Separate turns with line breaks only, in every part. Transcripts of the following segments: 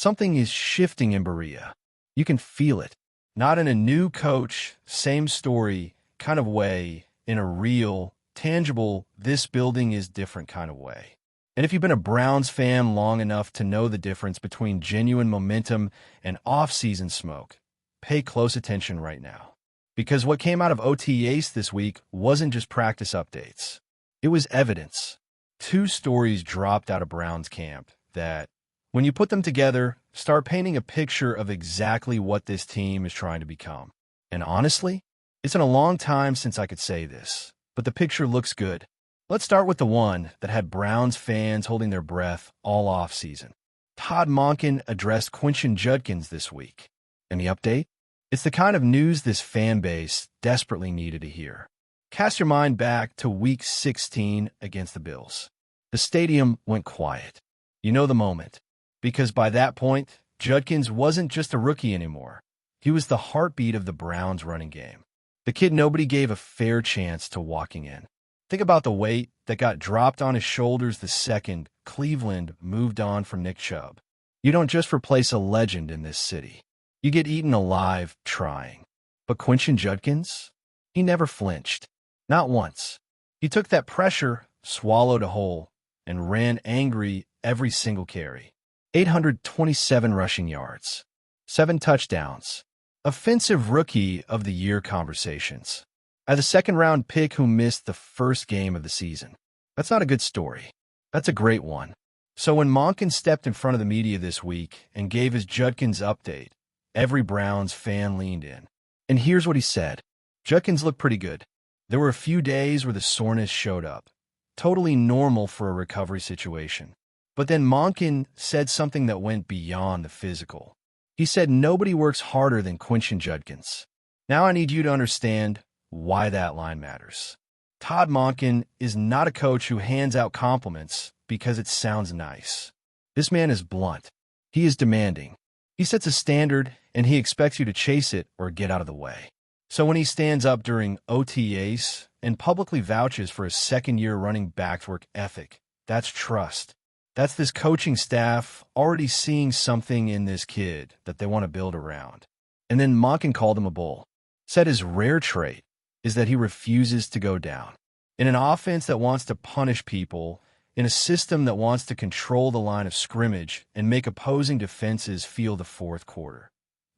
Something is shifting in Berea. You can feel it. Not in a new coach, same story kind of way, in a real, tangible, this building is different kind of way. And if you've been a Browns fan long enough to know the difference between genuine momentum and off-season smoke, pay close attention right now. Because what came out of OTAs this week wasn't just practice updates. It was evidence. 2 stories dropped out of Browns camp that, when you put them together, start painting a picture of exactly what this team is trying to become. And honestly, it's been a long time since I could say this, but the picture looks good. Let's start with the one that had Browns fans holding their breath all off-season. Todd Monken addressed Quinton Judkins this week. Any update? It's the kind of news this fan base desperately needed to hear. Cast your mind back to Week 16 against the Bills. The stadium went quiet. You know the moment. Because by that point, Judkins wasn't just a rookie anymore. He was the heartbeat of the Browns' running game. The kid nobody gave a fair chance to walking in. Think about the weight that got dropped on his shoulders the second Cleveland moved on from Nick Chubb. You don't just replace a legend in this city. You get eaten alive trying. But Quinton Judkins? He never flinched. Not once. He took that pressure, swallowed a whole, and ran angry every single carry. 827 rushing yards. 7 touchdowns. Offensive Rookie of the Year conversations. As a second-round pick who missed the first game of the season. That's not a good story. That's a great one. So when Monken stepped in front of the media this week and gave his Judkins update, every Browns fan leaned in. And here's what he said. Judkins looked pretty good. There were a few days where the soreness showed up. Totally normal for a recovery situation. But then Monken said something that went beyond the physical. He said nobody works harder than Quinton Judkins. Now I need you to understand why that line matters. Todd Monken is not a coach who hands out compliments because it sounds nice. This man is blunt. He is demanding. He sets a standard, and he expects you to chase it or get out of the way. So when he stands up during OTAs and publicly vouches for a second-year running back's work ethic, that's trust. That's this coaching staff already seeing something in this kid that they want to build around. And then Monken called him a bull. Said his rare trait is that he refuses to go down. In an offense that wants to punish people, in a system that wants to control the line of scrimmage and make opposing defenses feel the fourth quarter.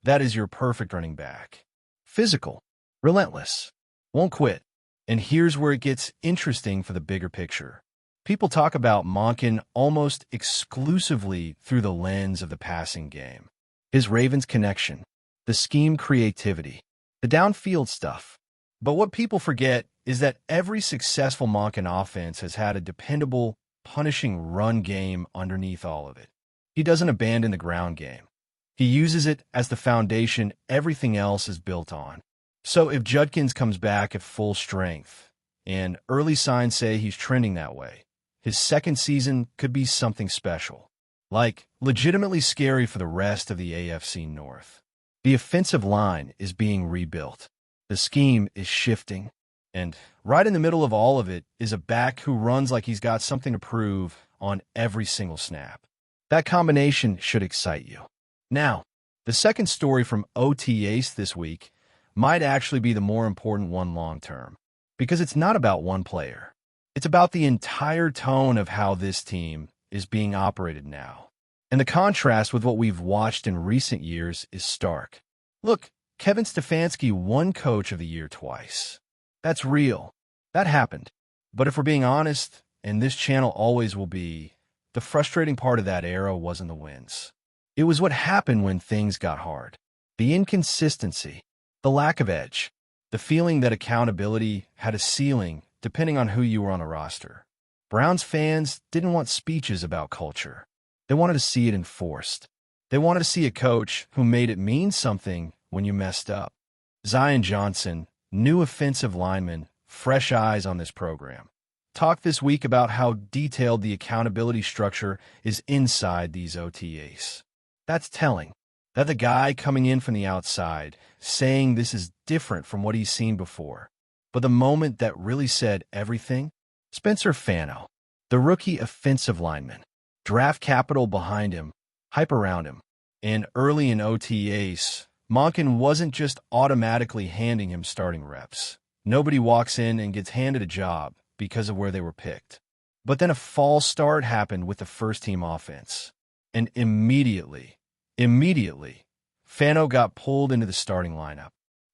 That is your perfect running back. Physical, relentless, won't quit. And here's where it gets interesting for the bigger picture. People talk about Monken almost exclusively through the lens of the passing game. His Ravens connection, the scheme creativity, the downfield stuff. But what people forget is that every successful Monken offense has had a dependable, punishing run game underneath all of it. He doesn't abandon the ground game. He uses it as the foundation everything else is built on. So if Judkins comes back at full strength, and early signs say he's trending that way, his second season could be something special, like legitimately scary for the rest of the AFC North. The offensive line is being rebuilt. The scheme is shifting. And right in the middle of all of it is a back who runs like he's got something to prove on every single snap. That combination should excite you. Now, the second story from OTAs this week might actually be the more important one long-term, because it's not about one player. It's about the entire tone of how this team is being operated now. And the contrast with what we've watched in recent years is stark. Look, Kevin Stefanski won Coach of the Year twice. That's real. That happened. But if we're being honest, and this channel always will be, the frustrating part of that era wasn't the wins. It was what happened when things got hard. The inconsistency, the lack of edge, the feeling that accountability had a ceiling depending on who you were on a roster. Browns fans didn't want speeches about culture. They wanted to see it enforced. They wanted to see a coach who made it mean something when you messed up. Zion Johnson, new offensive lineman, fresh eyes on this program, talked this week about how detailed the accountability structure is inside these OTAs. That's telling. That the guy coming in from the outside, saying this is different from what he's seen before. But the moment that really said everything, Spencer Fano, the rookie offensive lineman, draft capital behind him, hype around him, And early in OTAs, Monken wasn't just automatically handing him starting reps. Nobody walks in and gets handed a job because of where they were picked. But then a false start happened with the first-team offense. And immediately, Fano got pulled into the starting lineup.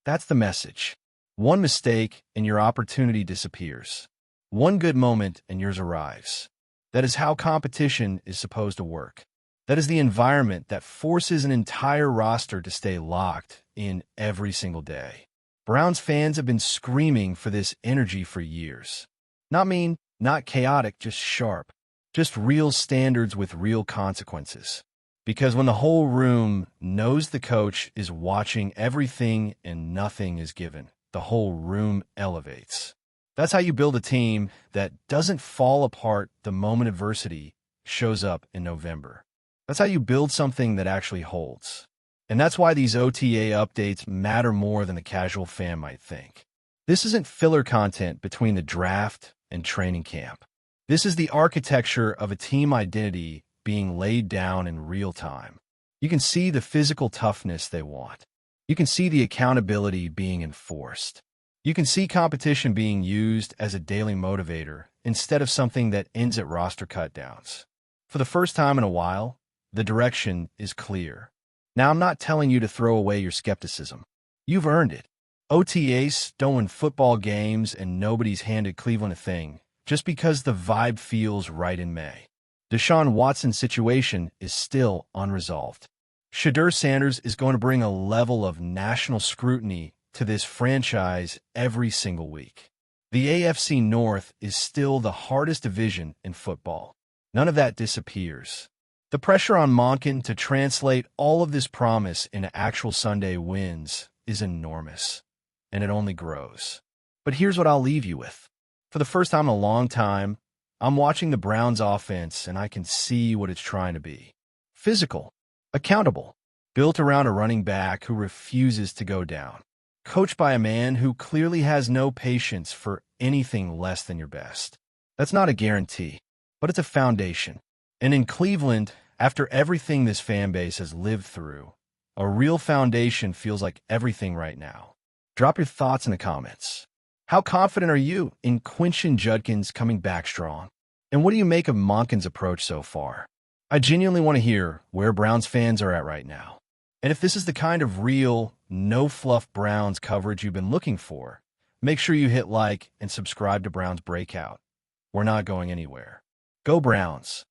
That's the message. One mistake and your opportunity disappears. One good moment and yours arrives. That is how competition is supposed to work. That is the environment that forces an entire roster to stay locked in every single day. Browns fans have been screaming for this energy for years. Not mean, not chaotic, just sharp. Just real standards with real consequences. Because when the whole room knows the coach is watching everything and nothing is given, the whole room elevates. That's how you build a team that doesn't fall apart the moment adversity shows up in November. That's how you build something that actually holds. And that's why these OTA updates matter more than the casual fan might think. This isn't filler content between the draft and training camp. This is the architecture of a team identity being laid down in real time. You can see the physical toughness they want. You can see the accountability being enforced. You can see competition being used as a daily motivator instead of something that ends at roster cutdowns. For the first time in a while, the direction is clear. Now, I'm not telling you to throw away your skepticism. You've earned it. OTAs don't win football games and nobody's handed Cleveland a thing just because the vibe feels right in May. Deshaun Watson's situation is still unresolved. Shedeur Sanders is going to bring a level of national scrutiny to this franchise every single week. The AFC North is still the hardest division in football. None of that disappears. The pressure on Monken to translate all of this promise into actual Sunday wins is enormous, and it only grows. But here's what I'll leave you with. For the first time in a long time, I'm watching the Browns offense and I can see what it's trying to be. Physical, accountable, built around a running back who refuses to go down, coached by a man who clearly has no patience for anything less than your best. That's not a guarantee, but it's a foundation. And in Cleveland, after everything this fan base has lived through, a real foundation feels like everything right now. Drop your thoughts in the comments. How confident are you in Quinton Judkins coming back strong? And what do you make of Monken's approach so far? I genuinely want to hear where Browns fans are at right now. And if this is the kind of real, no-fluff Browns coverage you've been looking for, make sure you hit like and subscribe to Browns Breakout. We're not going anywhere. Go Browns!